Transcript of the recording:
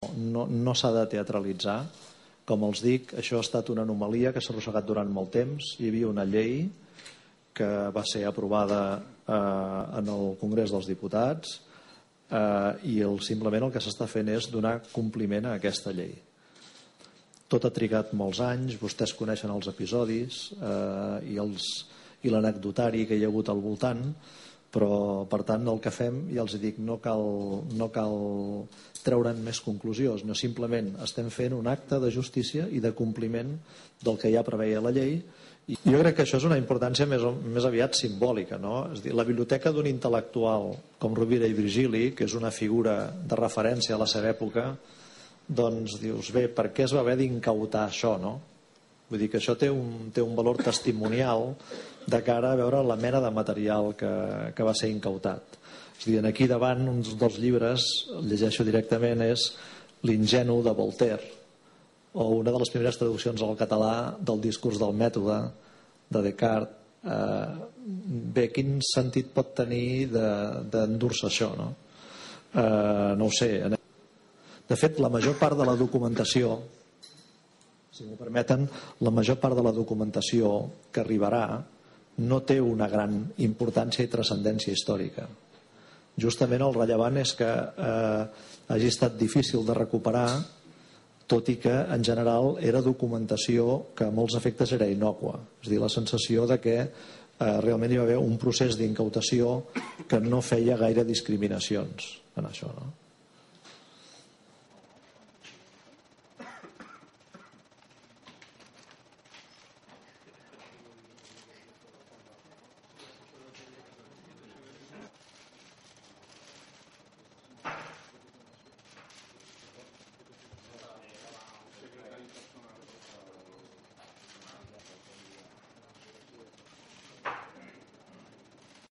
no s'ha de teatralitzar. Com els dic, això ha estat una anomalia que s'ha arrossegat durant molt temps. Hi havia una llei que va ser aprovada en el Congrés dels Diputats i simplement el que s'està fent és donar compliment a aquesta llei. Tot ha trigat molts anys, vostès coneixen els episodis i l'anecdotari que hi ha hagut al voltant, però per tant el que fem, ja els dic, no cal treure'n més conclusions, no, simplement estem fent un acte de justícia i de compliment del que ja preveia la llei. I jo crec que això és una importància més aviat simbòlica, no? És a dir, la biblioteca d'un intel·lectual com Rovira i Virgili, que és una figura de referència a la seva època, doncs dius, bé, per què es va haver d'incautar això, no? Vull dir que això té un valor testimonial de cara a veure la mena de material que va ser incautat. És a dir, aquí davant, un dels llibres, el llegeixo directament, és L'ingenu de Voltaire, o una de les primeres traduccions al català del discurs del mètode de Descartes. Bé, quin sentit pot tenir d'endur-se això, no? No ho sé. De fet, la major part de la documentació, si m'ho permeten, la major part de la documentació que arribarà no té una gran importància i transcendència històrica. Justament el rellevant és que hagi estat difícil de recuperar, tot i que en general era documentació que a molts efectes era innòcua. És a dir, la sensació de que realment hi va haver un procés d'incautació que no feia gaire discriminacions en això, no?